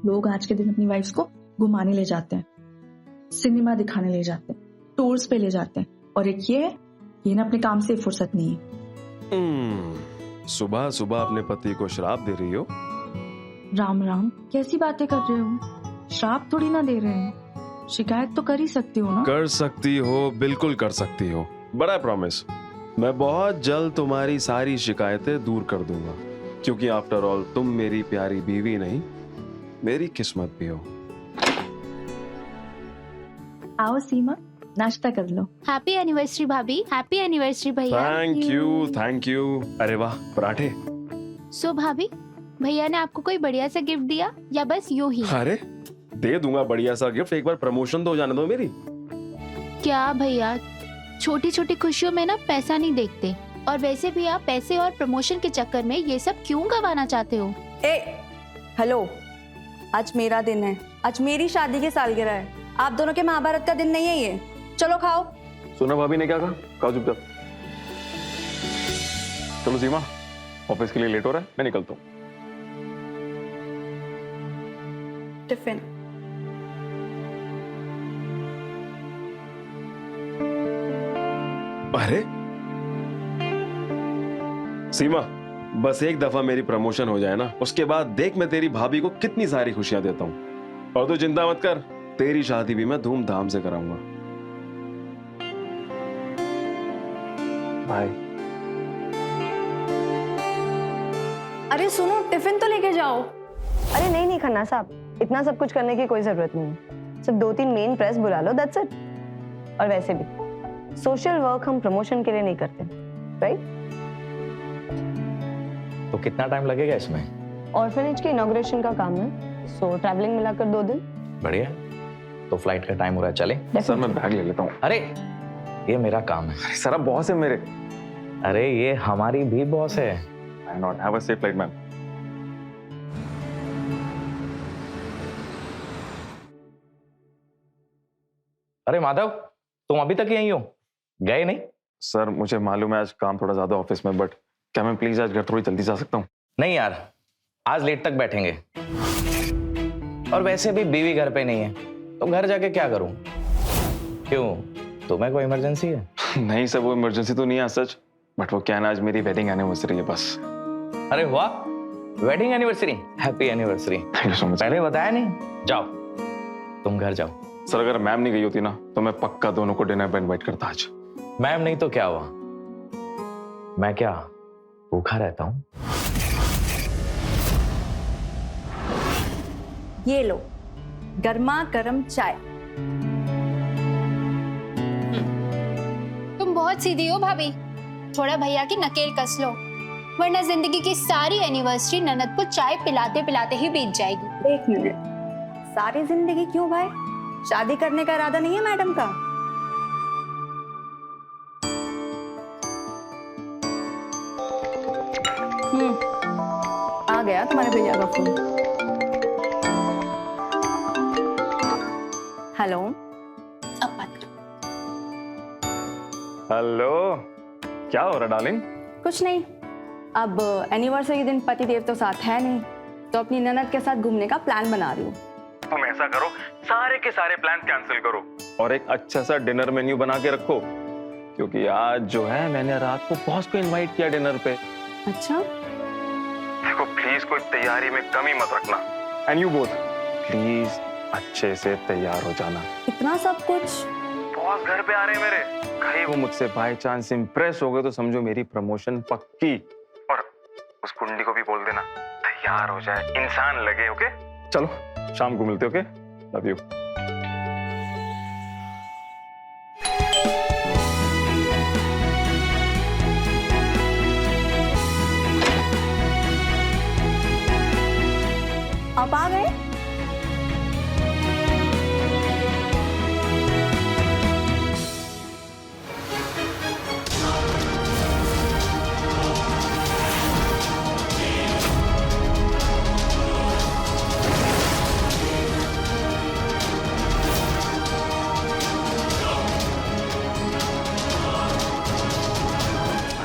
लोग आज के दिन अपनी वाइफ्स को घुमाने ले जाते हैं, सिनेमा दिखाने ले जाते हैं, टूर्स पे ले जाते हैं, और एक ये ना अपने काम से फुर्सत नहीं है। सुबह सुबह अपने पति को श्राप दे रही हो? राम राम, कैसी बातें कर रहे हो? श्राप थोड़ी ना दे रहे हैं, शिकायत तो कर ही सकती हो ना। कर सकती हो, बिल्कुल कर सकती हो, बड़ा प्रॉमिस। मैं बहुत जल्द तुम्हारी सारी शिकायतें दूर कर दूंगा, क्योंकि आफ्टर ऑल तुम मेरी प्यारी बीवी नहीं, मेरी किस्मत भी हो। आओ सीमा, नाश्ता कर लो। हैप्पी एनिवर्सरी भाभी, हैप्पी एनिवर्सरी भैया। Thank you. अरे वाह, पराठे। सो भाभी, भैया ने आपको कोई बढ़िया सा गिफ्ट दिया या बस यूं ही? अरे दे दूंगा बढ़िया सा गिफ्ट, एक बार प्रमोशन तो हो जाने दो मेरी। क्या भैया, छोटी छोटी खुशियों में ना पैसा नहीं देखते, और वैसे भी आप पैसे और प्रमोशन के चक्कर में ये सब क्यों गंवाना चाहते हो? हेलो, आज मेरा दिन है, आज मेरी शादी की सालगिरह है, आप दोनों के महाभारत का दिन नहीं है ये। चलो खाओ। सुना भाभी ने क्या कहा? खाओ चुपचाप। चलो सीमा, ऑफिस के लिए लेट हो रहा है, मैं निकलता हूँ। टिफिन। अरे सीमा, बस एक दफा मेरी प्रमोशन हो जाए ना, उसके बाद देख मैं तेरी भाभी को कितनी सारी खुशियां देता हूँ। और तू चिंता मत कर, तेरी शादी भी मैं धूमधाम से कराऊंगा। बाय। अरे सुनो, टिफिन तो लेके जाओ। अरे नहीं खन्ना साहब, इतना सब कुछ करने की कोई जरूरत नहीं है, सिर्फ 2-3 मेन प्रेस बुला लो, दैट्स इट। और वैसे भी सोशल वर्क हम प्रमोशन के लिए नहीं करते, राइट? तो कितना टाइम लगेगा इसमें? ऑर्फनेज के इनॉग्रेशन का काम है, सो ट्रैवलिंग मिलाकर 2 दिन। बढ़िया, तो फ्लाइट का टाइम हो रहा है, चले? सर मैं बैग ले लेता हूँ। अरे ये मेरा काम है। अरे सर आप बॉस है मेरे। अरे ये हमारी भी बॉस है। I not have a safe flight ma'am. अरे माधव, तुम अभी तक यहीं हो, गए नहीं? सर मुझे मालूम है आज काम थोड़ा ज्यादा ऑफिस में, बट क्या मैं प्लीज आज घर थोड़ी जल्दी जा सकता हूँ? नहीं यार, आज लेट तक बैठेंगे, और वैसे भी बीवी घर पे नहीं है, तो घर जाके क्या करूं? क्यों, तुम्हें कोई इमरजेंसी है? नहीं सर, वो इमरजेंसी तो नहीं है सच, बट वो क्या है ना, आज मेरी वेडिंग एनिवर्सरी है बस। अरे वाह, wedding anniversary, happy anniversary. Thank you so much. पहले बताया नहीं? जाओ, तुम घर जाओ। सर अगर मैम नहीं गई होती ना, तो मैं पक्का दोनों को डिनर पे इनवाइट करता आज। मैम नहीं तो क्या हुआ, मैं क्या भूखा रहता हूँ? ये लो गर्मा गर्म चाय। तुम बहुत सीधी हो भाभी, थोड़ा भैया की नकेल कस लो, वरना जिंदगी की सारी एनिवर्सरी ननद को चाय पिलाते पिलाते ही बीत जाएगी। 1 मिनट, सारी जिंदगी क्यों भाई? शादी करने का इरादा नहीं है मैडम का? आ गया तुम्हारे भैया का फोन। हेलो। अब बात करो। हेलो, क्या हो रहा डार्लिंग? कुछ नहीं, अब एनिवर्सरी के दिन पति देव तो साथ है नहीं, तो अपनी ननद के साथ घूमने का प्लान बना रही हूँ। तुम ऐसा करो, सारे के सारे प्लान कैंसिल करो और एक अच्छा सा डिनर मेन्यू बना के रखो, क्योंकि आज जो है मैंने रात को बॉस को इनवाइट किया डिनर पे। अच्छा? देखो प्लीज कोई तैयारी में कमी मत रखना, एंड यू बोथ प्लीज अच्छे से तैयार हो जाना। इतना सब कुछ? बॉस घर पे आ रहे हैं मेरे, कहीं वो मुझसे बाय चांस इम्प्रेस हो गए तो समझो मेरी प्रमोशन पक्की। और उस कुंडी को भी बोल देना तैयार हो जाए, इंसान लगे। ओके चलो शाम को मिलते। Okay, love you. आप आ गए?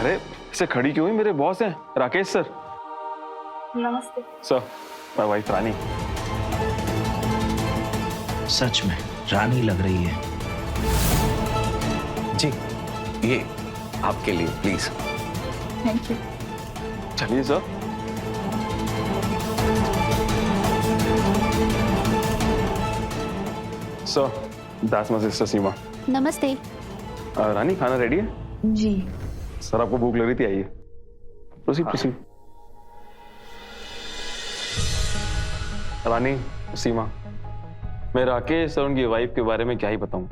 अरे इसे खड़ी क्यों हुई? मेरे बॉस हैं राकेश सर। नमस्ते सर, माय वाइफ रानी। सच में रानी लग रही है। जी, ये आपके लिए प्लीज। Thank you. चलिए sir. Sir, that's my sister Seema. नमस्ते। रानी, खाना रेडी है? जी। सर, आपको भूख लग रही थी, आइए। प्रोसीड। रानी, सीमा, मैं राकेश और उनकी वाइफ के बारे में क्या ही बताऊं।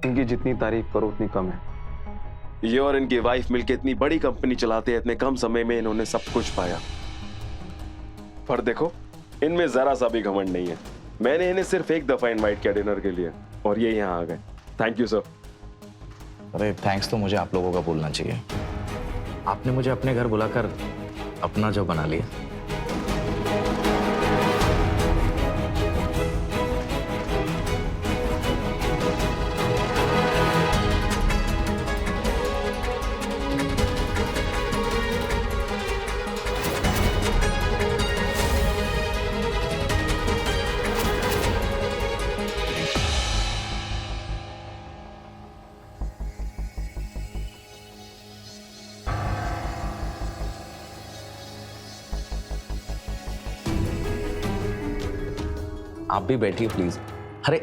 इनकी जितनी तारीफ करो उतनी कम है। ये और इनकी वाइफ मिलकर इतनी बड़ी कंपनी चलाते हैं, इतने कम समय में इन्होंने सब कुछ पाया। पर देखो, इनमें जरा सा भी घमंड नहीं है। मैंने इन्हें सिर्फ एक दफा इनवाइट किया डिनर के लिए और ये यहाँ आ गए। Thank you sir. अरे थैंक्स तो मुझे आप लोगों का बोलना चाहिए। आपने मुझे अपने घर बुलाकर अपना जो बना लिया। आप भी बैठिए प्लीज। अरे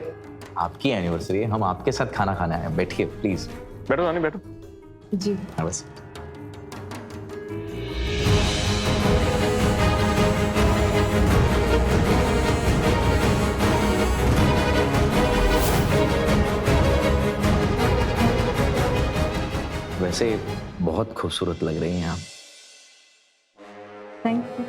आपकी एनिवर्सरी है, हम आपके साथ खाना खाने आए हैं। बैठिए प्लीज। बैठो रानी, बैठो। जी। हाँ, बस। वैसे बहुत खूबसूरत लग रही हैं आप। Thank you.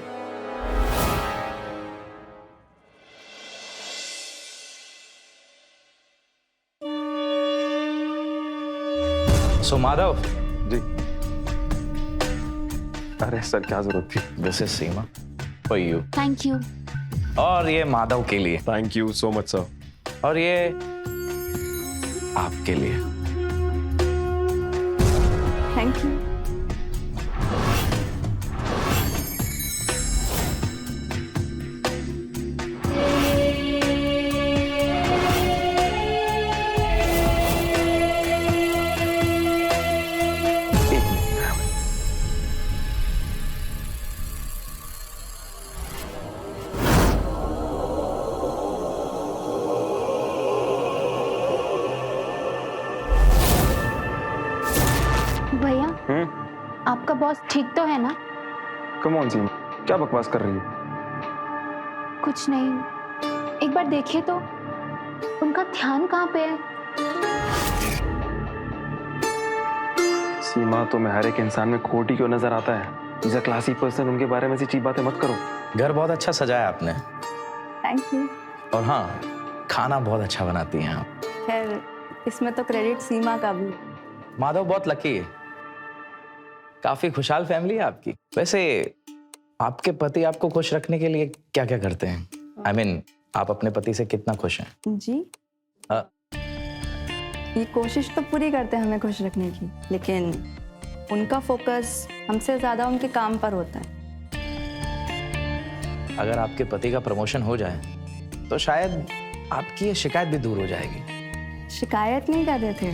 सो माधव। जी। अरे सर, क्या जरूरत थी? This is Seema for you. Thank you. और ये माधव के लिए। Thank you so much sir. और ये आपके लिए। Thank you. भैया, आपका बॉस ठीक तो है ना? कम ऑन सीमा, क्या बकवास कर रही है? कुछ नहीं, एक बार देखिए तो उनका ध्यान कहाँ पे है? सीमा, तुम्हें हर एक इंसान में खोट ही क्यों नजर आता है? इज अ क्लासी पर्सन, उनके बारे में ऐसी चीप बातें मत करो। घर बहुत अच्छा सजाया आपने। Thank you. और हाँ, खाना बहुत अच्छा बनाती हैं आप। खैर, इसमें तो क्रेडिट सीमा का भी। माधव बहुत लकी है। काफी खुशहाल फैमिली है आपकी। वैसे आपके पति आपको खुश रखने के लिए क्या क्या करते हैं? I mean, आप अपने पति से कितना खुश हैं? जी। ये कोशिश तो पूरी करते हैं हमें खुश रखने की, लेकिन उनका फोकस हमसे ज्यादा उनके काम पर होता है। अगर आपके पति का प्रमोशन हो जाए तो शायद आपकी ये शिकायत भी दूर हो जाएगी। शिकायत नहीं कर रहे थे।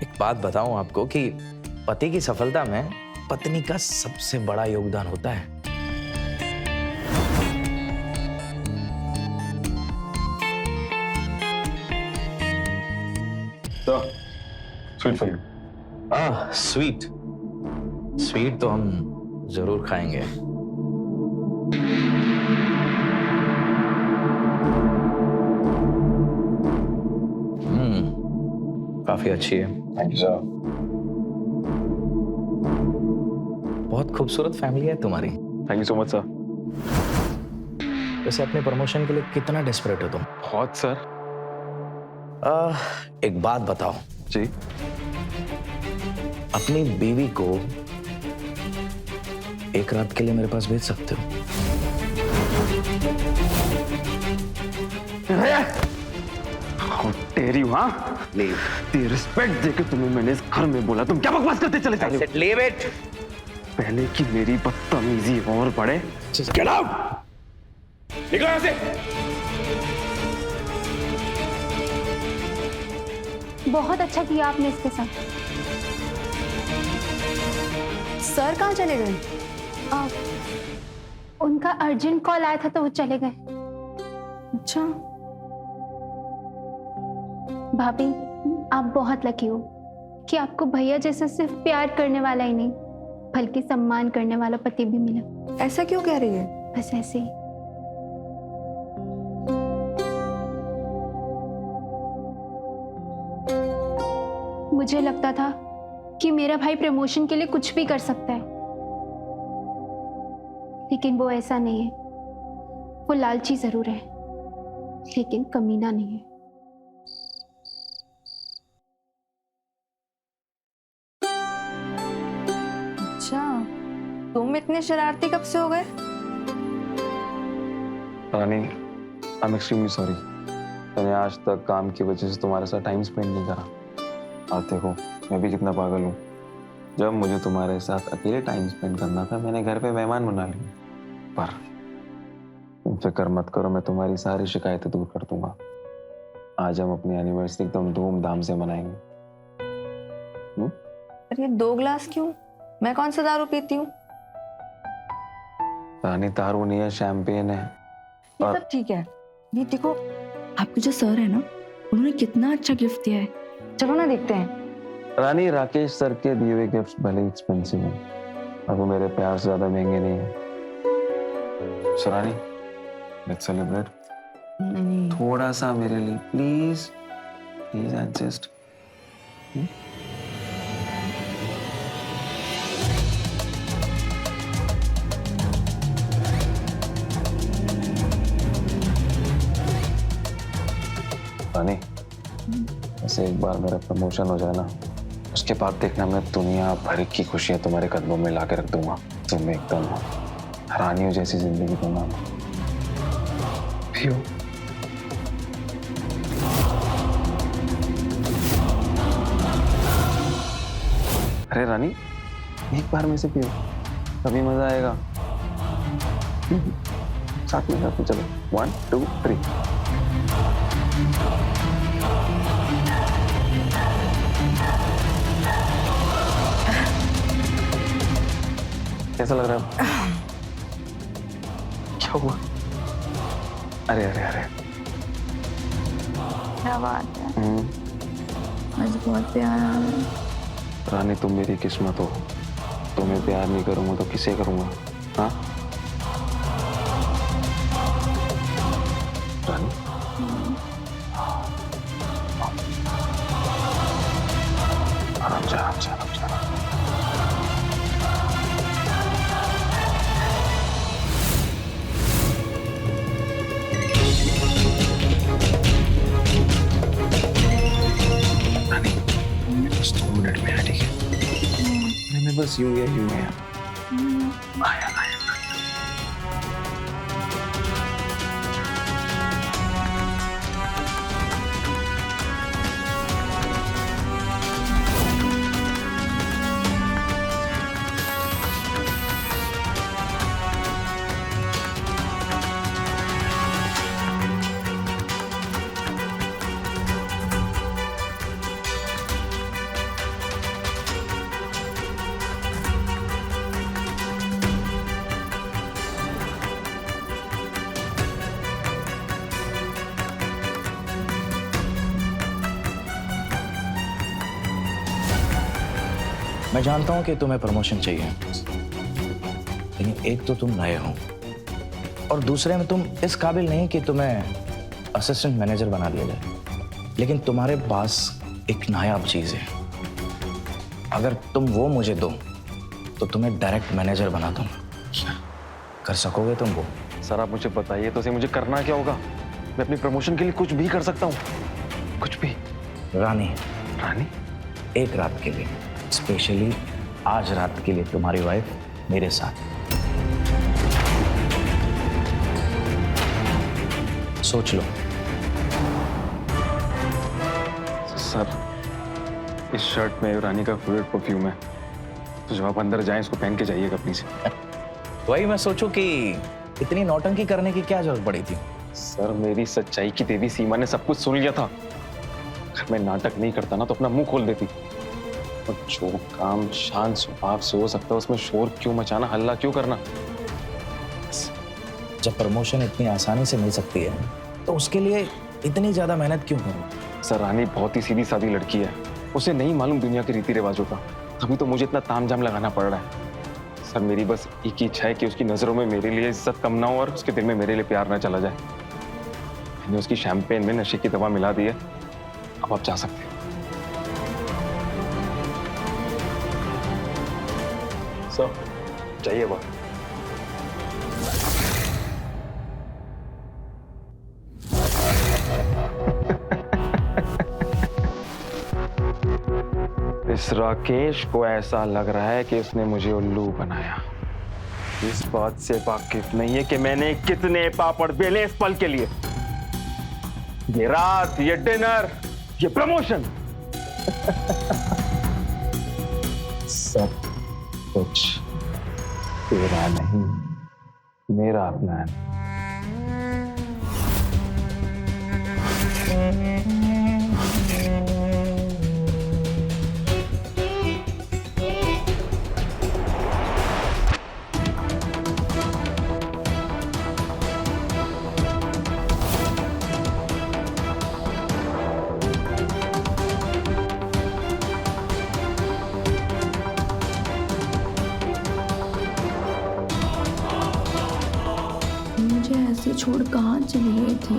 एक बात बताऊं आपको कि पति की सफलता में पत्नी का सबसे बड़ा योगदान होता है। तो sweet for you. Sweet sweet तो हम जरूर खाएंगे। काफी अच्छी है। Thank you sir. बहुत खूबसूरत फैमिली है तुम्हारी। Thank you so much sir. वैसे अपने प्रमोशन के लिए कितना डेस्परेट हो तुम? बहुत सर। एक बात बताओ जी। अपनी बीवी को एक रात के लिए मेरे पास भेज सकते हो? तेरी हाँ, रिस्पेक्ट देके तुम्हें मैंने इस घर में बोला, तुम क्या बकवास करते चले जा रहे हो? Leave it. पहले की मेरी बदतमीजी और बढ़े। Get out! निकलो यहाँ से। बहुत अच्छा किया आपने इसके साथ। सर कहाँ चले गए? उनका अर्जेंट कॉल आया था तो वो चले गए। अच्छा, भाभी आप बहुत लकी हो कि आपको भैया जैसा सिर्फ प्यार करने वाला ही नहीं बल्कि सम्मान करने वाला पति भी मिला। ऐसा क्यों कह रही है? बस ऐसे ही। मुझे लगता था कि मेरा भाई प्रमोशन के लिए कुछ भी कर सकता है, लेकिन वो ऐसा नहीं है। वो लालची जरूर है लेकिन कमीना नहीं है। अच्छा, तुम इतने शरारती कब से हो गए? रानी, आई एम एक्सट्रीमली सॉरी। मैंने आज तक काम की वजह से तुम्हारे साथ टाइम स्पेंड नहीं करा। और देखो, मैं भी कितना पागल हूँ। जब मुझे तुम्हारे साथ अकेले टाइम स्पेंड करना था, मैंने घर पे मेहमान बना लिए। पर तुम फिक्र मत करो, मैं तुम्हारी सारी शिकायतें दूर कर दूंगा। आज हम अपनी एनिवर्सरी एकदम धूमधाम से मनाएंगे। अरे ये 2 ग्लास क्यों? मैं कौन सा दारू पीती हूँ? रानी, दारू नहीं है, शैंपेन है। ये सब ठीक है। ये देखो, आपके जो सर है ना, उन्होंने कितना अच्छा गिफ्ट दिया है। चलो ना देखते हैं। रानी, राकेश सर के दिए हुए गिफ्ट्स भले एक्सपेंसिव हैं, और वो मेरे प्यार से ज्यादा महंगे नहीं है। सो रानी, लेट्स सेलिब्रेट। नहीं, थोड़ा सा मेरे लिए प्लीज, प्लीज एडजस्ट। रानी, ऐसे एक बार मेरा प्रमोशन हो जाए ना, उसके बाद देखना मैं दुनिया भर की खुशियां तुम्हारे कदमों में लाके रख दूंगा। तुम्हें एकदम रानियों जैसी जिंदगी दूंगा। पियो। अरे रानी, एक बार में से पियो, तभी मजा आएगा। साथ में चलो, 1 2 3। कैसा लग रहा है? क्या हुआ? अरे अरे अरे, क्या बात है, आज बहुत प्यार आ रहा है। रानी, तुम मेरी किस्मत हो। तुम्हें प्यार नहीं करूंगा तो किसे करूंगा? हाँ रानी, आराम से आराम से आराम से। बस 2 मिनट में आ, ठीक है? मैं बस यूं गया। आया आया। मैं जानता हूं कि तुम्हें प्रमोशन चाहिए, लेकिन एक तो तुम नए हो और दूसरे में तुम इस काबिल नहीं कि तुम्हें असिस्टेंट मैनेजर बना दिया जाए। लेकिन तुम्हारे पास एक नायाब चीज है, अगर तुम वो मुझे दो तो तुम्हें डायरेक्ट मैनेजर बना दूंगा। कर सकोगे तुम वो? सर, आप मुझे बताइए तो सही, मुझे करना क्या होगा? मैं अपनी प्रमोशन के लिए कुछ भी कर सकता हूँ, कुछ भी। रानी, रानी, एक रात के लिए, स्पेशली आज रात के लिए तुम्हारी वाइफ मेरे साथ। सोच लो। सर, इस शर्ट में रानी का फेवरेट परफ्यूम है, तो जब आप अंदर जाएं इसको पहन के जाइएगा प्लीज। वही मैं सोचूं कि इतनी नौटंकी करने की क्या जरूरत पड़ी थी। सर, मेरी सच्चाई की देवी सीमा ने सब कुछ सुन लिया था। अगर मैं नाटक नहीं करता ना तो अपना मुंह खोल देती। और जो काम शांत स्वभाव से हो सकता है उसमें शोर क्यों मचाना, हल्ला क्यों करना। जब प्रमोशन इतनी आसानी से मिल सकती है तो उसके लिए इतनी ज्यादा मेहनत क्यों करूं? सर रानी बहुत ही सीधी सादी लड़की है, उसे नहीं मालूम दुनिया के रीति रिवाजों का, तभी तो मुझे इतना तामझाम लगाना पड़ रहा है। सर मेरी बस एक ही इच्छा है कि उसकी नजरों में मेरे लिए इज्जत कम ना हो और उसके दिल में मेरे लिए प्यार ना चला जाए। मैंने उसकी शैंपेन में नशे की दवा मिला दी है, अब आप जा सकते हैं। सर चाहिए बात। इस राकेश को ऐसा लग रहा है कि उसने मुझे उल्लू बनाया। इस बात से वाकिफ नहीं है कि मैंने कितने पापड़ बेले इस पल के लिए। ये रात, ये डिनर, ये प्रमोशन सब कुछ तेरा नहीं, मेरा प्लान। मुझे ऐसे छोड़ कहाँ चली गई थी?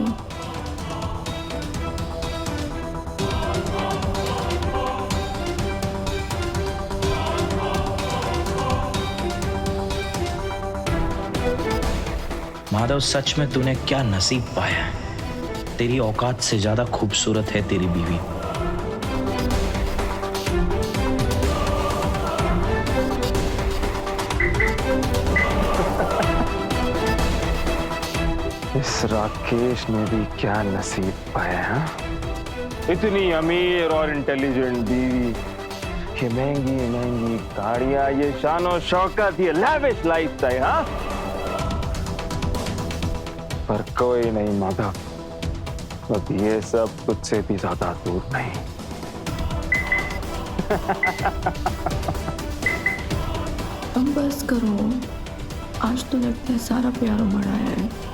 माधव, सच में तूने क्या नसीब पाया है। तेरी औकात से ज्यादा खूबसूरत है तेरी बीवी। इस राकेश ने भी क्या नसीब पाया है। इतनी अमीर और इंटेलिजेंट बीवी, ये महंगी महंगी गाड़ियां, ये शान शौकत, ये लैविश लाइफस्टाइल। हाँ, पर कोई नहीं माधव, अब ये सब तुझसे भी ज्यादा दूर नहीं। अब बस करो, आज तो लगता है सारा प्यार उमड़ा है।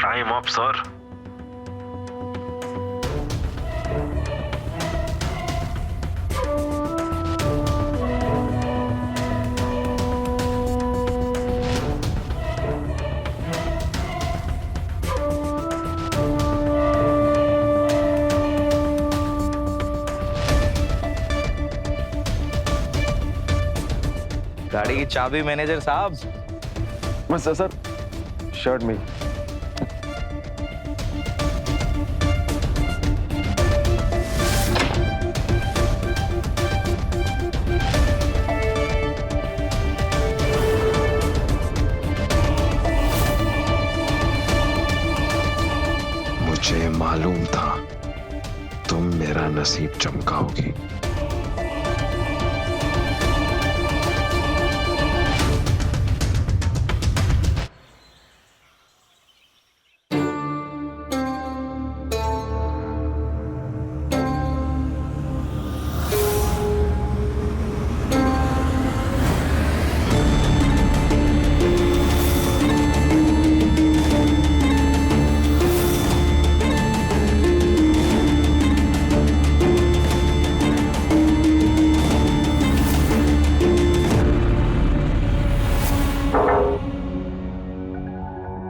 Time up sir. गाड़ी की चाबी मैनेजर साहब। बस सर, शर्ट में। मुझे मालूम था तुम मेरा नसीब चमकाओगी।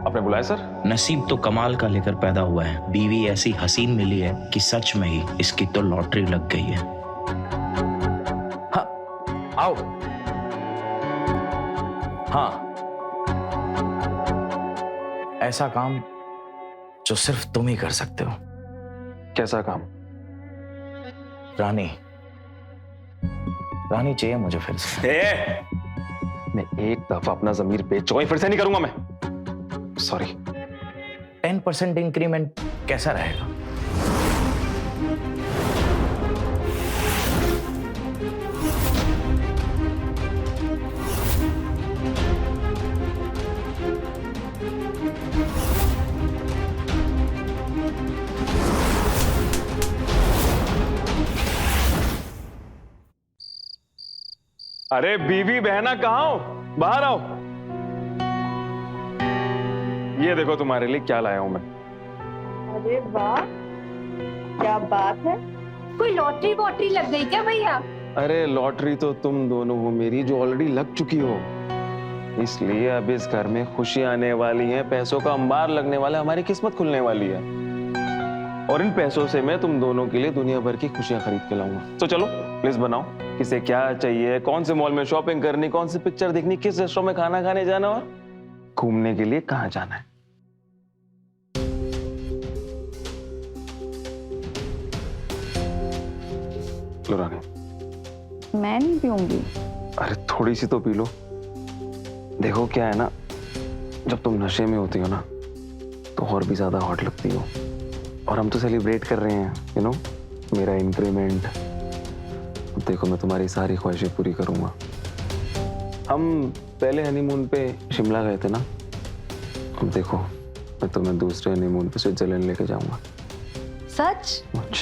आपने बुलाया सर? नसीब तो कमाल का लेकर पैदा हुआ है। बीवी ऐसी हसीन मिली है कि सच में ही इसकी तो लॉटरी लग गई है। हाँ, आओ। हाँ, ऐसा काम जो सिर्फ तुम ही कर सकते हो। कैसा काम? रानी, रानी चाहिए मुझे फिर से। मैं एक दफा अपना जमीर बेच चुका हूं, फिर से नहीं करूंगा मैं। सॉरी। 10% इंक्रीमेंट कैसा रहेगा? अरे बीवी बहना कहाँ हो? बाहर आओ। ये देखो तुम्हारे लिए क्या लाया हूं मैं। अरे वाह, क्या बात है। कोई लॉटरी वॉटरी लग गई क्या भैया? अरे लॉटरी तो तुम दोनों हो मेरी, जो ऑलरेडी लग चुकी हो। इसलिए अब इस घर में खुशियां आने वाली हैं, पैसों का अंबार लगने वाला है, हमारी किस्मत खुलने वाली है। और इन पैसों से मैं तुम दोनों के लिए दुनिया भर की खुशियां खरीद के लाऊंगा। तो चलो लिस्ट बनाओ, किसे क्या चाहिए, कौन से मॉल में शॉपिंग करनी, कौन सी पिक्चर देखनी, किस रेस्टोरेंट में खाना खाने जाना और घूमने के लिए कहाँ जाना है। लो रानी। मैं नहीं पीऊंगी। अरे थोड़ी सी तो पी लो। देखो क्या है ना, जब तुम नशे में होती हो ना तो और भी ज्यादा हॉट लगती हो। और हम तो सेलिब्रेट कर रहे हैं, यू नो, मेरा इंक्रीमेंट। देखो मैं तुम्हारी सारी ख्वाहिशें पूरी करूंगा। हम पहले हनीमून पे शिमला गए थे ना, अब देखो मैं तुम्हें दूसरे हनीमून पे स्विट्जरलैंड लेके जाऊंगा। सच? मुझ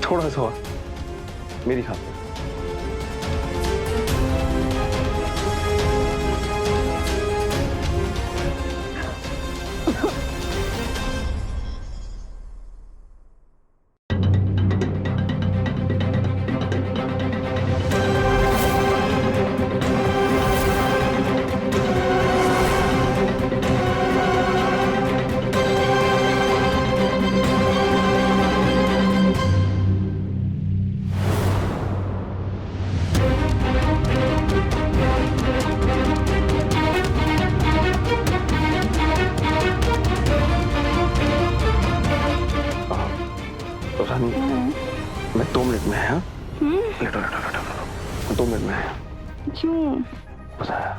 थोड़ा सा और मेरी खातिर। रानी मैं 2 मिनट में है। लेटो लेटो लेटो लेटो, 2 मिनट में है। क्यों? बताया।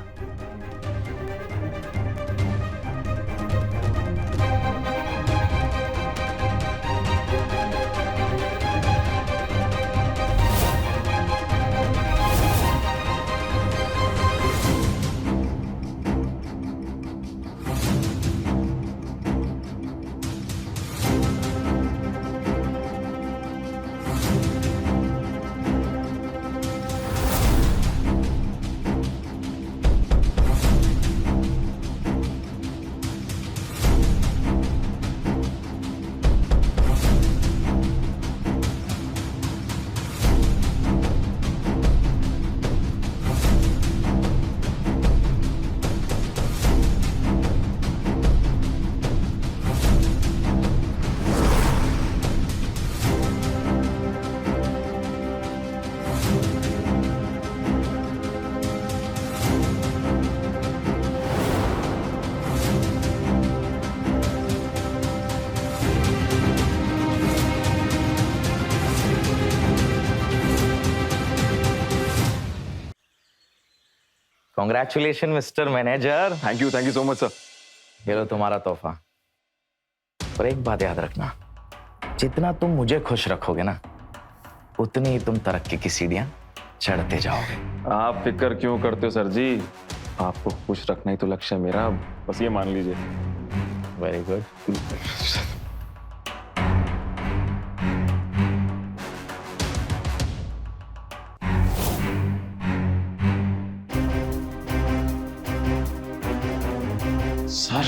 Congratulation mister manager. Thank you so much sir. ये लो तुम्हारा तोहफा। और एक बात याद रखना, जितना तुम मुझे खुश रखोगे ना उतनी ही तुम तरक्की की सीढ़ियां चढ़ते जाओगे। आप फिक्र क्यों करते हो सर जी, आपको खुश रखना ही तो लक्ष्य है मेरा, बस ये मान लीजिए। Very good. Sir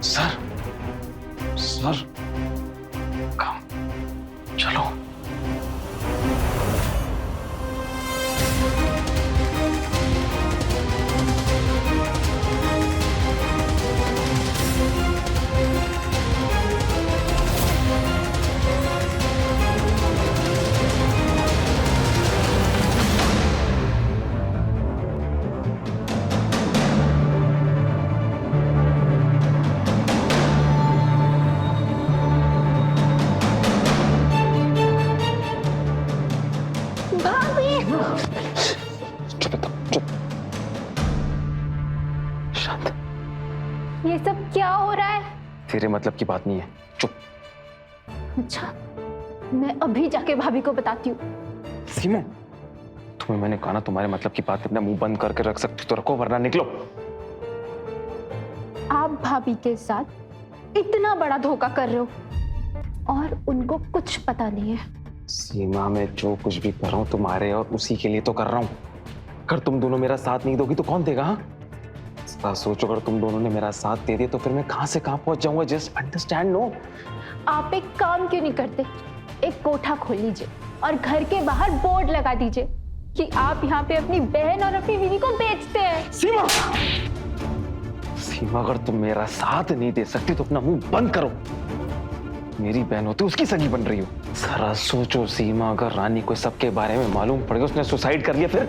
sir sir, come चलो। शांत। ये सब क्या हो रहा है? तेरे मतलब की बात नहीं है, चुप। अच्छा, मैं अभी जाके भाभी को बताती हूँ। सीमा, तुम्हें मैंने कहा ना तुम्हारे मतलब की बात अपना मुंह बंद करके रख सकती तो रखो, वरना निकलो। आप भाभी के साथ इतना बड़ा धोखा कर रहे हो और उनको कुछ पता नहीं है। सीमा, मैं जो कुछ भी कर रहा हूँ तुम्हारे और उसी के लिए तो कर रहा हूँ। अगर तुम दोनों मेरा साथ नहीं दोगी तो कौन देगा? हाँ, सोचो, अगर तुम दोनों ने मेरा साथ दे दिया तो फिर मैं कहां से कहां पहुंच जाऊंगा। Just understand. नो, आप एक काम क्यों नहीं करते? एक कोठा खोल लीजिए और घर के बाहर बोर्ड लगा दीजिए कि आप यहाँ पे अपनी बहन और अपनी बीवी को बेचते हैं। सीमा, सीमा, अगर तुम मेरा साथ नहीं दे सकती तो अपना मुंह बंद करो। मेरी बहन होती उसकी सगी बन रही हो। जरा सोचो सीमा, अगर रानी को सबके बारे में मालूम पड़ गया, उसने सुसाइड कर लिया, फिर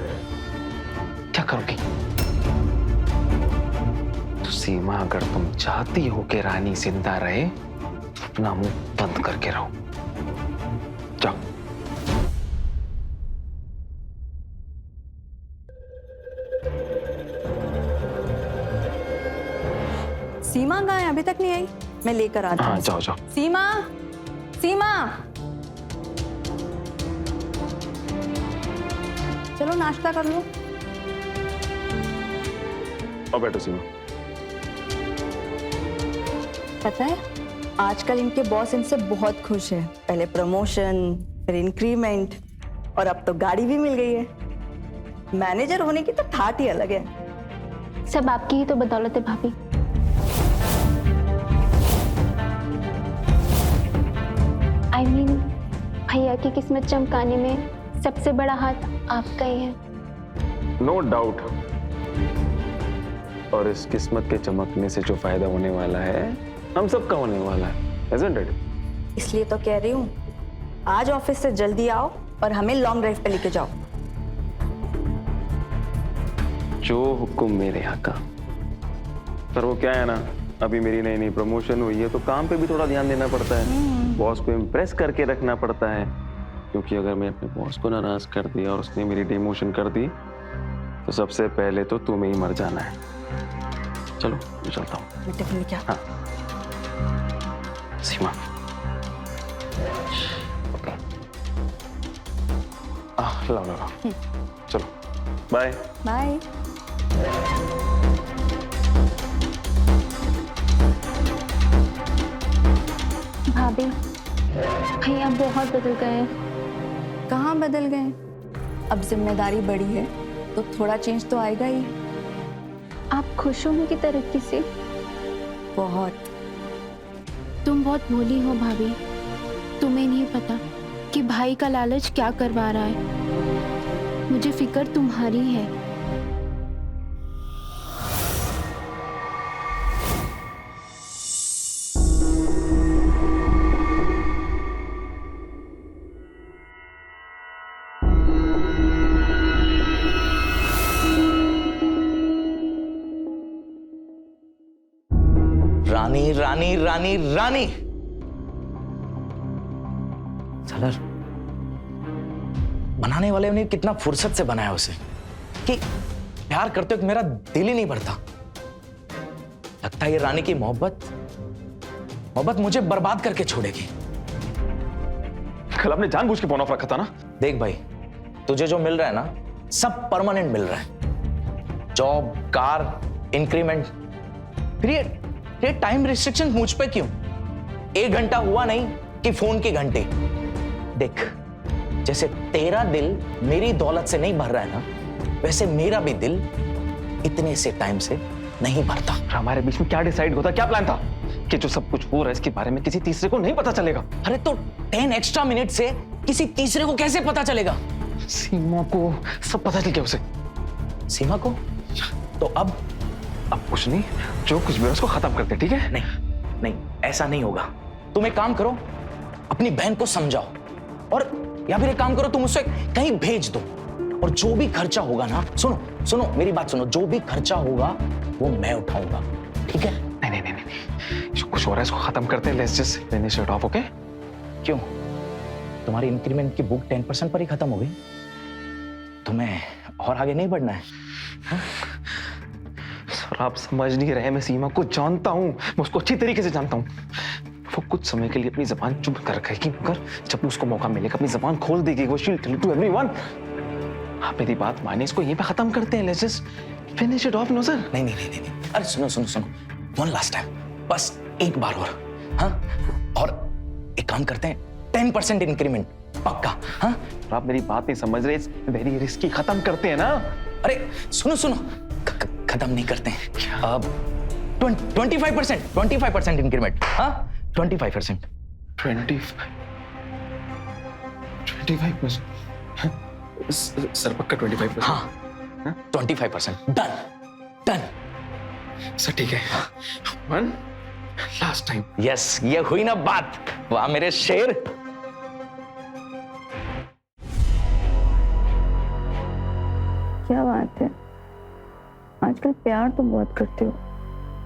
क्या करोगी? तो सीमा, अगर तुम चाहती हो कि रानी जिंदा रहे तो अपना मुंह बंद करके रहो। जाओ। सीमा कहाँ है? अभी तक नहीं आई। मैं लेकर आती हूँ। हाँ, जाओ जाओ। सीमा, सीमा, चलो नाश्ता कर लो। और बैठो सीमा। पता है, आजकल इनके बॉस इनसे बहुत खुश है। पहले प्रमोशन, फिर इंक्रीमेंट और अब तो गाड़ी भी मिल गई है। मैनेजर होने की तो ठाट ही अलग है। सब आपकी ही तो बदौलत है भाभी। I mean, भैया की किस्मत चमकाने में सबसे बड़ा हाथ आपका ही है। No doubt. और इस किस्मत के चमकने से जो फायदा होने वाला है हम सबका होने वाला है, isn't it? इसलिए तो कह रही हूँ, आज ऑफिस से जल्दी आओ और हमें लॉन्ग ड्राइव पे लेके जाओ। जो हुक्म मेरे आका। पर वो क्या है ना, अभी मेरी नई नई प्रमोशन हुई है तो काम पे भी थोड़ा ध्यान देना पड़ता है। बॉस को इम्प्रेस करके रखना पड़ता है, क्योंकि अगर मैं अपने बॉस को नाराज कर दिया और उसने मेरी डिमोशन कर दी तो सबसे पहले तो तुम्हें ही मर जाना है। चलो मैं चलता हूँ। मैं टिफिन लेके आता हाँ सीमा, लाओ लाओ लाओ। चलो बाय बाय। भाभी, भैया बहुत बदल गए हैं। कहाँ बदल गए? अब जिम्मेदारी बढ़ी है तो थोड़ा चेंज तो आएगा ही। आप खुश हो उनकी तरक्की से? बहुत। तुम बहुत भोली हो भाभी। तुम्हें नहीं पता कि भाई का लालच क्या करवा रहा है। मुझे फिक्र तुम्हारी है। रानी रानी रानी रानी, साला बनाने वाले ने कितना फुर्सत से बनाया उसे कि प्यार करते वक्त मेरा दिल ही नहीं भरता। लगता है ये रानी की मोहब्बत मुझे बर्बाद करके छोड़ेगी। कल आपने जानबूझ के फोन ऑफ रखा था ना। देख भाई, तुझे जो मिल रहा है ना सब परमानेंट मिल रहा है। Job, car, increment. फिर ये टाइम रिस्ट्रिक्शन मुझ पे क्यों? 1 घंटा हुआ नहीं कि फोन के घंटे। देख, जैसे तेरा दिल मेरी दौलत से नहीं भर रहा है ना, वैसे मेरा भी दिल इतने से टाइम से नहीं भरता। हमारे बीच में क्या डिसाइड होता, क्या प्लान था कि जो सब कुछ हो रहा है इसके बारे में किसी तीसरे को नहीं पता चलेगा? अरे तो 10 एक्स्ट्रा मिनट से किसी तीसरे को कैसे पता चलेगा? सीमा को सब पता चल गया उसे। सीमा को? तो अब कुछ नहीं, जो कुछ भी है उसको खत्म करते, ठीक है? नहीं, ऐसा नहीं होगा। तुम एक काम करो, अपनी बहन को समझाओ, और या फिर एक काम करो, तुम उसे कहीं भेज दो, और जो भी खर्चा होगा ना, सुनो मेरी बात सुनो, जो भी खर्चा होगा वो मैं उठाऊंगा, ठीक है? नहीं, जो कुछ हो रहा है इसको खत्म करते हैं। Let's just finish it of, okay? क्यों? तुम्हारी इंक्रीमेंट की बुक 10% पर ही खत्म हो गई? तुम्हें और आगे नहीं बढ़ना है? सर आप समझ नहीं रहे, मैं सीमा को जानता हूँ, मैं उसको अच्छी तरीके से जानता हूँ। वो कुछ समय के लिए अपनी जबान चुप कर रखेगी, मगर जब उसको मौका मिलेगा अपनी जबान खोल देगी, वो शील टेल टू एवरीवन। आप मेरी बात माने, इसको यहीं पे खत्म करते हैं। Let's just finish it off. No sir. नहीं नहीं नहीं नहीं, अरे सुनो सुनो सुनो, वन लास्ट टाइम, बस एक बार और। हाँ, और एक काम करते हैं, 10% इंक्रीमेंट पक्का। हाँ, आप मेरी बात नहीं समझ रहे, वेरी रिस्की। खत्म करते हैं ना। अरे सुनो सुनो, खत्म नहीं करते हैं। अब 25% इंक्रीमेंट। हाँ, 25%। 25%। सर पक्का 25%? हाँ, 25%। Done done. सर ठीक है। One last time. यस, ये हुई ना बात। वाह मेरे शेर। क्या बात है, आजकल प्यार तो बहुत करते हो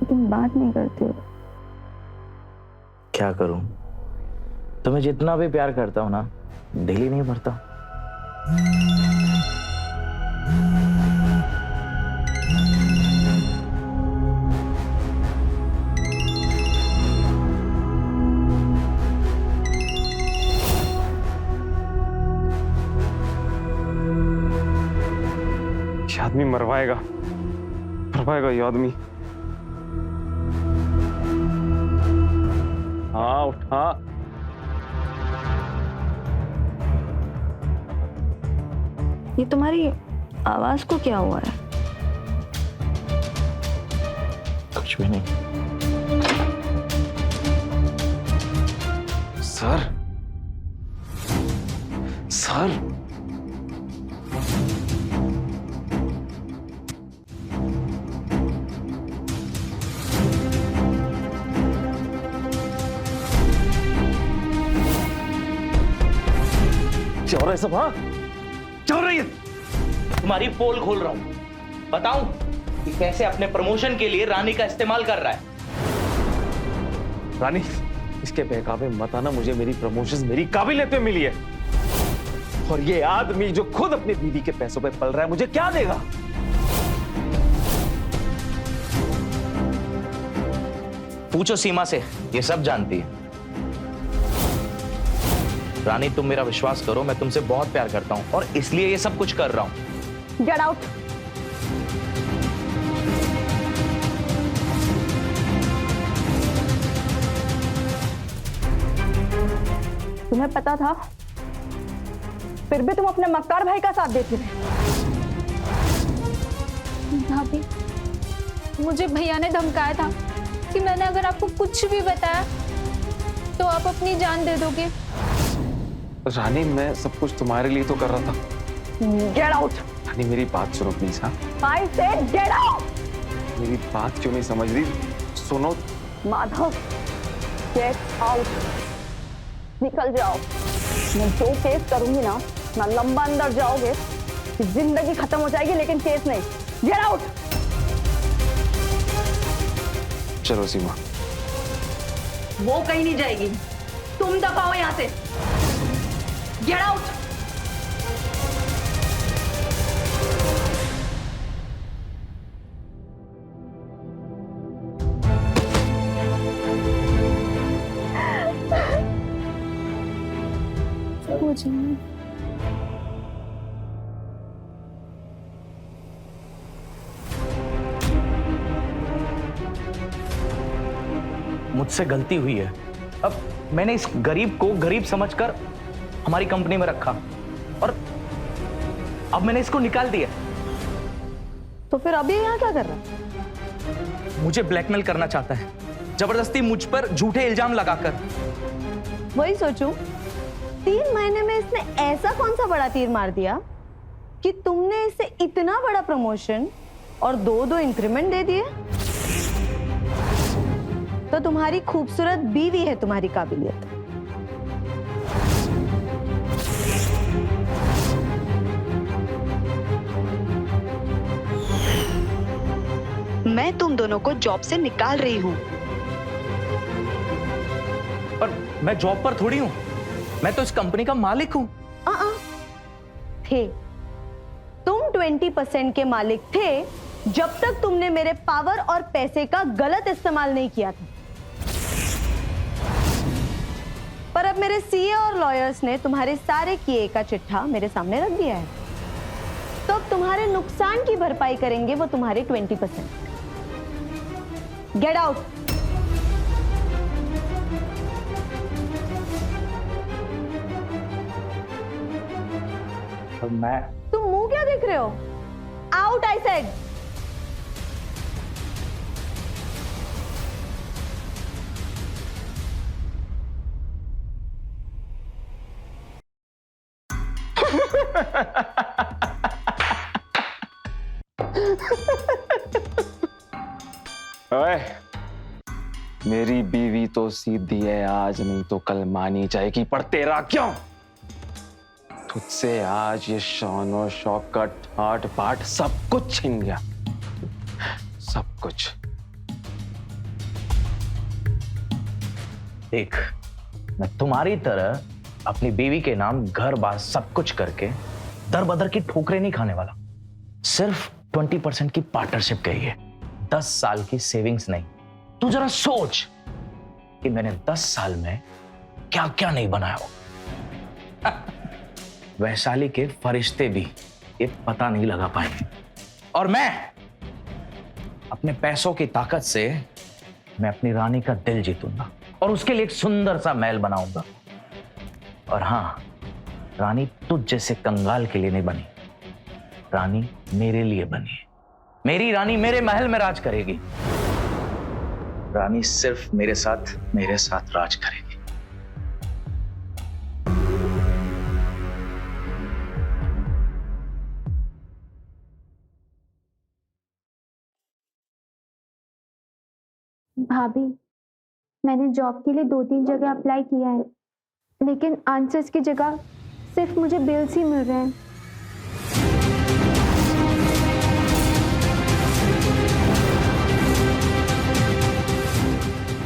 लेकिन बात नहीं करते हो। क्या करूं, तुम्हें जितना भी प्यार करता हूं ना, दिल ही नहीं भरता। ये आदमी मरवाएगा ये आदमी। हाँ उठा। ये तुम्हारी आवाज को क्या हुआ है? कुछ भी नहीं। सर सर क्या हो रहा है सब? हाँ क्या हो रही है? तुम्हारी पोल खोल रहा हूं, बताऊं कि कैसे अपने प्रमोशन के लिए रानी का इस्तेमाल कर रहा है। रानी, इसके बहकावे मत आना। मुझे मेरी प्रमोशन मेरी काबिलियत पे मिली है, और ये आदमी जो खुद अपनी बीवी के पैसों पे पल रहा है, मुझे क्या देगा? पूछो सीमा से, ये सब जानती है। रानी तुम मेरा विश्वास करो, मैं तुमसे बहुत प्यार करता हूं और इसलिए ये सब कुछ कर रहा हूं। Get out. तुम्हें पता था, फिर भी तुम अपने मक्कार भाई का साथ देते रहे। भाभी, मुझे भैया ने धमकाया था कि मैंने अगर आपको कुछ भी बताया तो आप अपनी जान दे दोगे। रानी, मैं सब कुछ तुम्हारे लिए तो कर रहा था। Get out. रानी मेरी बात सुनो प्लीज। हाँ, आई सेड गेट आउट। मेरी बात क्यों नहीं समझ रही? सुनो माधव, गेट आउट। निकल जाओ। मैं जो केस करूंगी ना लंबा अंदर जाओगे, जिंदगी खत्म हो जाएगी लेकिन केस नहीं। Get out. चलो सीमा। वो कहीं नहीं जाएगी, तुम दबाओ यहां से। Get out. मुझसे गलती हुई है। अब मैंने इस गरीब को गरीब समझकर हमारी कंपनी में रखा और अब मैंने इसको निकाल दिया। तो फिर अभी यहाँ क्या कर रहा है? मुझे ब्लैकमेल करना चाहता है, जबरदस्ती मुझ पर झूठे इल्जाम लगाकर। वही सोचूं, 3 महीने में इसने ऐसा कौन सा बड़ा तीर मार दिया कि तुमने इसे इतना बड़ा प्रमोशन और 2-2 इंक्रीमेंट दे दिए। तो तुम्हारी खूबसूरत बीवी है तुम्हारी काबिलियत। मैं तुम दोनों को जॉब से निकाल रही हूँ। पर मैं जॉब पर थोड़ी हूं, मैं तो इस कंपनी का मालिक हूं। थे तुम 20% के मालिक थे, जब तक तुमने मेरे पावर और पैसे का गलत इस्तेमाल नहीं किया था। पर अब मेरे सीए और लॉयर्स ने तुम्हारे सारे किए का चिट्ठा मेरे सामने रख दिया है, तो अब तुम्हारे नुकसान की भरपाई करेंगे वो तुम्हारे 20%। Get out. और मैं तुम मुंह क्या देख रहे हो? Out I said. ओए, मेरी बीवी तो सीधी है, आज नहीं तो कल मानी जाएगी, पर तेरा क्यों? तुझसे आज ये शान और शौक का ठाट बाट सब कुछ छिन गया, सब कुछ। देख, मैं तुम्हारी तरह अपनी बीवी के नाम घर बार सब कुछ करके दर बदर की ठोकरें नहीं खाने वाला। सिर्फ 20% की पार्टनरशिप गई है, 10 साल की सेविंग्स नहीं। तू जरा सोच कि मैंने 10 साल में क्या क्या नहीं बनाया हो। वैशाली के फरिश्ते भी ये पता नहीं लगा पाएंगे। और मैं अपने पैसों की ताकत से मैं अपनी रानी का दिल जीतूंगा और उसके लिए एक सुंदर सा महल बनाऊंगा। और हाँ, रानी तुझ जैसे कंगाल के लिए नहीं बनी, रानी मेरे लिए बनी है। मेरी रानी मेरे महल में राज करेगी। रानी सिर्फ मेरे साथ राज करेगी। भाभी, मैंने जॉब के लिए 2-3 जगह अप्लाई किया है, लेकिन आंसर्स की जगह सिर्फ मुझे बिल्स ही मिल रहे हैं।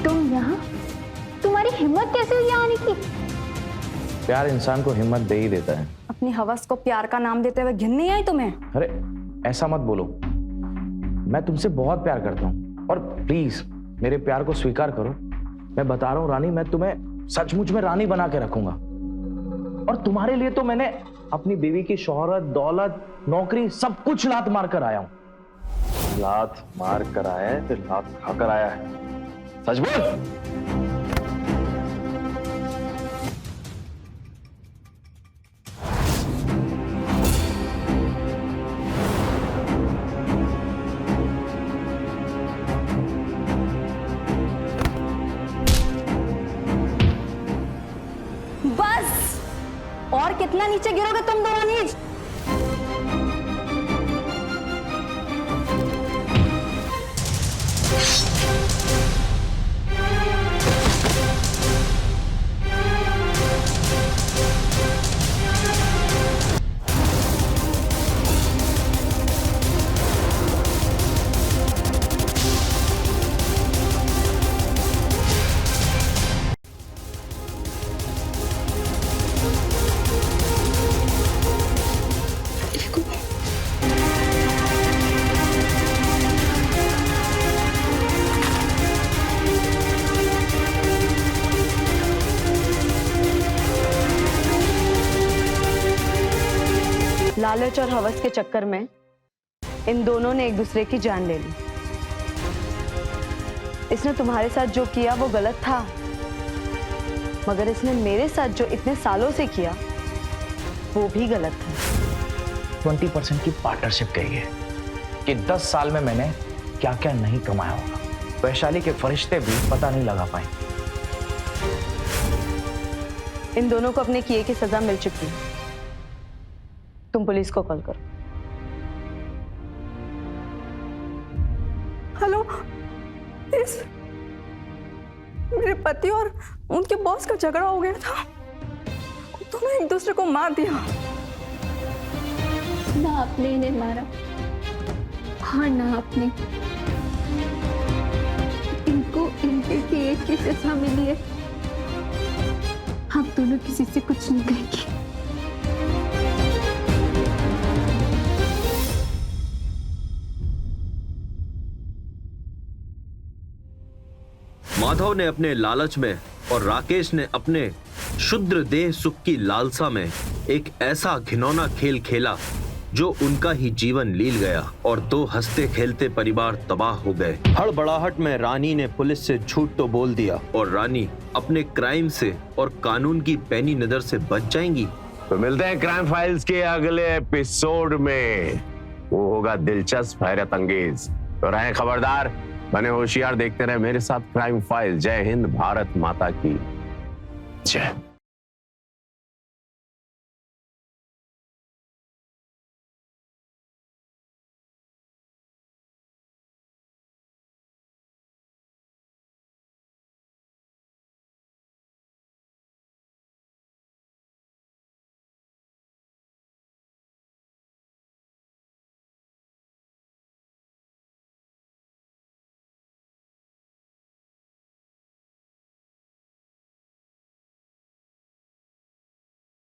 तुम यहाँ? तुम्हारी हिम्मत कैसे हुई यहाँ आने की? प्यार इंसान को हिम्मत दे ही देता है। अपनी हवस को प्यार का नाम देते हुए घिन नहीं आई तुम्हें? अरे ऐसा मत बोलो, मैं तुमसे बहुत प्यार करता हूँ और प्लीज मेरे प्यार को स्वीकार करो। मैं बता रहा हूँ रानी, मैं तुम्हें सचमुच में रानी बना के रखूंगा। और तुम्हारे लिए तो मैंने अपनी बीवी की शोहरत, दौलत, नौकरी सब कुछ लात मार कर आया हूं। लात मार कर आया है, फिर लात खाकर आया है। सच बोल। और कितना नीचे गिरोगे तुम दोनों नीच? लालच और हवस के चक्कर में इन दोनों ने एक दूसरे की जान ले ली। इसने तुम्हारे साथ जो किया वो गलत था, मगर इसने मेरे साथ जो इतने सालों से किया वो भी गलत था। 20% की पार्टनरशिप गई है कि 10 साल में मैंने क्या क्या नहीं कमाया होगा। वैशाली के फरिश्ते भी पता नहीं लगा पाए। इन दोनों को अपने किए की सजा मिल चुकी है। तुम पुलिस को कॉल करो। हेलो, प्लीज, मेरे पति और उनके बॉस का झगड़ा हो गया था। दोनों एक दूसरे को मार दिया। ना आपने इन्हें मारा, हाँ ना आपने। इनको इनके किए की सजा मिली है। आप दोनों किसी से कुछ नहीं कहेंगे। माधव ने अपने लालच में और राकेश ने अपने शुद्र देह सुख की लालसा में एक ऐसा घिनौना खेल खेला जो उनका ही जीवन लील गया और 2 हंसते खेलते परिवार तबाह हो गए। हड़बड़ाहट में रानी ने पुलिस से झूठ तो बोल दिया और रानी अपने क्राइम से और कानून की पैनी नजर से बच जाएंगी। तो मिलते हैं क्राइम फाइल्स के अगले एपिसोड में, वो होगा दिलचस्प, हैरत अंगेज। तो रहें खबरदार, बने होशियार, देखते रहे मेरे साथ क्राइम फाइल। जय हिंद, भारत माता की जय।